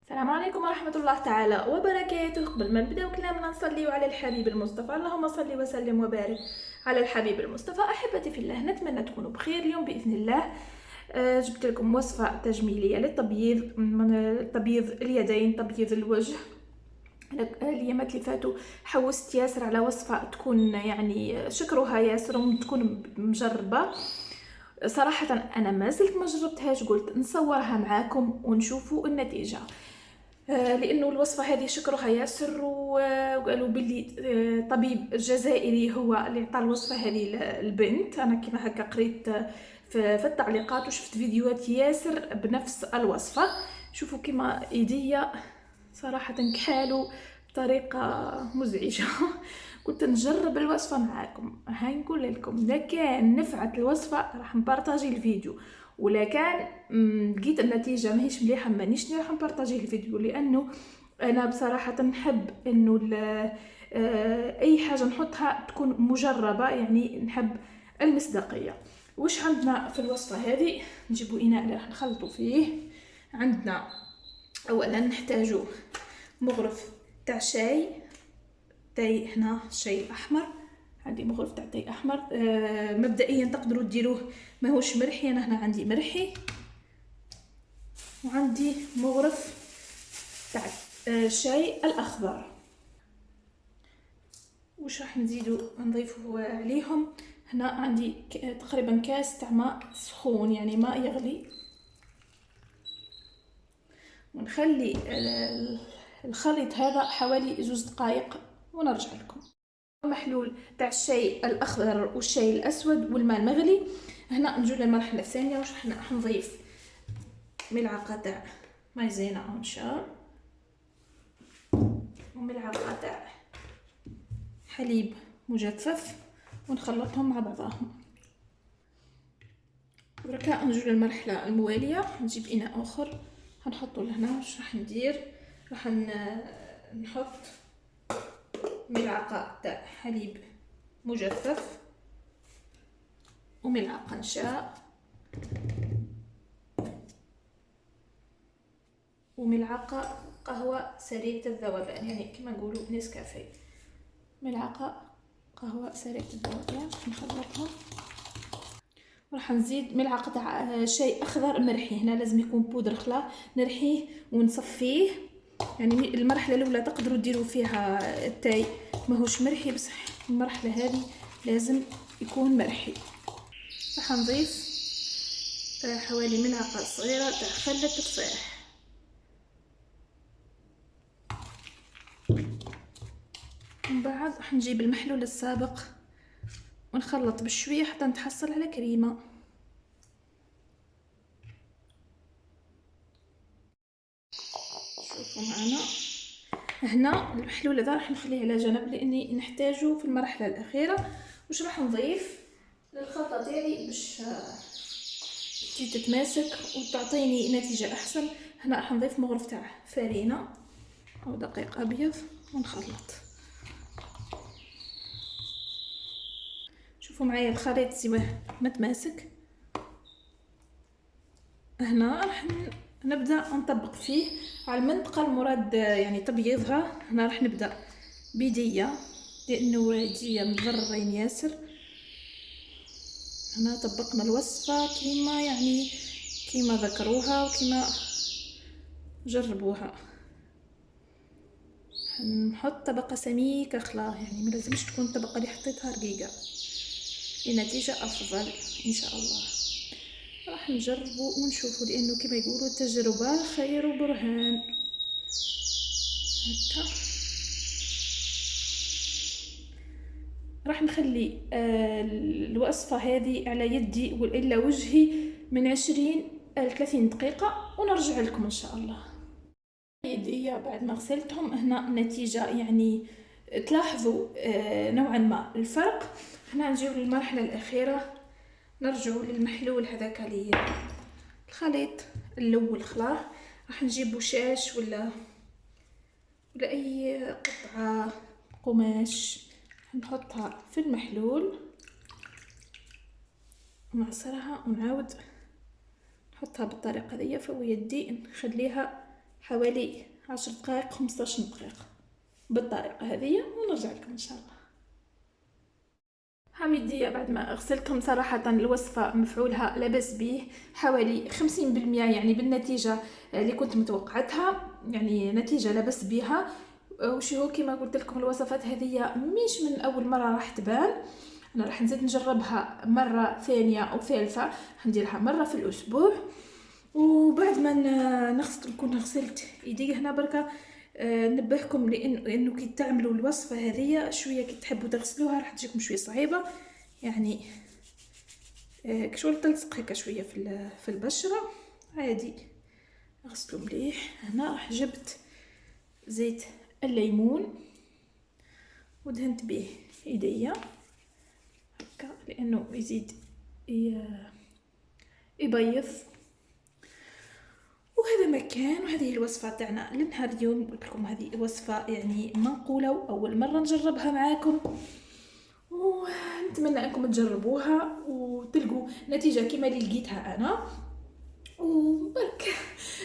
السلام عليكم ورحمة الله تعالى وبركاته. قبل ما نبداو كلامنا نصليو على الحبيب المصطفى، اللهم صل وسلم وبارك على الحبيب المصطفى. أحبتي في الله، نتمنى تكونوا بخير. اليوم بإذن الله جبت لكم وصفة تجميلية للتبييض، من تبييض اليدين، تبييض الوجه. الايامات اللي فاتوا حوست ياسر على وصفة تكون يعني شكرها ياسر وتكون مجربة. صراحة أنا ما زلت ما جربتهاش، قلت نصورها معاكم ونشوفوا النتيجة. لانه الوصفه هذه شكرها ياسر وقالوا باللي طبيب جزائري هو اللي عطى الوصفه هذه للبنت. انا كما هكا قريت في التعليقات وشفت فيديوهات ياسر بنفس الوصفه. شوفوا كما ايديا صراحه كحالوا بطريقه مزعجه. كنت نجرب الوصفه معاكم، هاي نقول لكم اذا كان نفعت الوصفه راح نبارطاجي الفيديو، ولا كان لقيت النتيجه ماهيش مليحه مانيش راح نبارطاجي الفيديو، لانه انا بصراحه نحب انه اي حاجه نحطها تكون مجربه، يعني نحب المصداقيه. وش عندنا في الوصفه هذه؟ نجيبوا اناء اللي راح نخلطوا فيه. عندنا اولا نحتاجو مغرف تاع شاي، تاي هنا شاي احمر، عندي مغرف تاع تاي احمر. مبدئيا تقدروا ديروه ماهوش مرحي، انا هنا عندي مرحي. وعندي مغرف تاع شاي الاخضر. وش راح نضيفه عليهم؟ هنا عندي تقريبا كاس تاع ماء سخون، يعني ماء يغلي. ونخلي الخليط هذا حوالي 2 دقائق ونرجع لكم. محلول تاع الشاي الاخضر والشاي الاسود والماء المغلي. هنا نجو للمرحله الثانيه. واش راح نضيف؟ ملعقه تاع مايزينا انشا، وملعقه تاع حليب مجفف، ونخلطهم مع بعضهم. بركا نجو للمرحله المواليه. نجيب اناء اخر هنحطو لهنا. واش راح ندير؟ راح نحط ملعقه تاع حليب مجفف، وملعقه نشا، وملعقه قهوه سريعه الذوبان، يعني كما نقولوا نسكافيه. ملعقه قهوه سريعه الذوبان نخلطها. راح نزيد ملعقه تاع شاي اخضر مرحي. هنا لازم يكون بودر خلا، نرحيه ونصفيه. يعني المرحله الاولى تقدروا ديروا فيها التاي ماهوش مرحي، بصح المرحله هذه لازم يكون مرحي. راح نضيف حوالي ملعقه صغيره تاع خل التفاح. من بعد راح نجيب المحلول السابق ونخلط بشويه حتى نتحصل على كريمه. شوفوا معنا هنا المحلول هذا راح نخليه على جنب لاني نحتاجه في المرحله الاخيره. واش راح نضيف للخلطه تاعي باش تتماسك وتعطيني نتيجه احسن؟ هنا راح نضيف مغرف تاع فرينه او دقيق ابيض ونخلط. شوفوا معايا الخليط سواه متماسك. هنا راح نبدا نطبق فيه على المنطقه المراد يعني تبييضها. هنا راح نبدا بيديا لانه يديا مضررين ياسر. هنا طبقنا الوصفه كيما يعني كيما ذكروها وكيما جربوها. نحط طبقه سميكه خلا، يعني ما لازمش تكون الطبقه اللي حطيتها رقيقه، لنتيجه افضل ان شاء الله. راح نجربوا ونشوفوا، لانه كما يقولوا التجربه خير برهان. هكا راح نخلي الوصفه هذه على يدي والا وجهي من 20 ل 30 دقيقه ونرجع لكم ان شاء الله. يدي بعد ما غسلتهم هنا النتيجه يعني تلاحظوا نوعا ما الفرق. هنا نجيو للمرحله الاخيره، نرجعوا للمحلول هذاك اللي الخليط الاول خلاه. راح نجيب وشاش ولا اي قطعه قماش نحطها في المحلول ونعصرها ونعاود نحطها بالطريقه دي فوق يدي، نخليها حوالي 10 دقائق 15 دقيقة بالطريقة هذه، ونرجع لكم ان شاء الله. حميدية بعد ما غسلتهم صراحة الوصفة مفعولها لاباس به حوالي 50%، يعني بالنتيجة اللي كنت متوقعتها، يعني نتيجة لاباس بها. وشي هو كما قلت لكم الوصفات هذه مش من اول مرة راح تبان، انا راح نزيد نجربها مرة ثانية او ثالثة، راح نديرها مرة في الاسبوع. وبعد ما نكون غسلت ايدي هنا بركة، نبهكم لانه كي تعملوا الوصفه هذه شويه كي تحبوا تغسلوها راح تجيكم شويه صعيبه، يعني كشغل تلصق هكا شويه في البشره. عادي غسلوا مليح. هنا راح جبت زيت الليمون ودهنت به ايديا هكا لانه يزيد يبيض. وهذا مكان، وهذه الوصفة تاعنا لنهار اليوم. قلت لكم هذه وصفة يعني منقولة وأول مرة نجربها معاكم، ونتمنى أنكم تجربوها وتلقوا نتيجة كما اللي لقيتها أنا. وبرك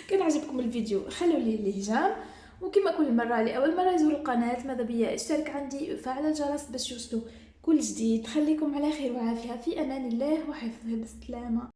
كان عجبكم الفيديو خلوا لي الاعجاب، وكما كل مرة لأول مرة يزوروا القناة ماذا بيا اشترك عندي وفعل الجرس باش يوصلوا كل جديد. خليكم على خير وعافية، في أمان الله وحفظه بالسلامة.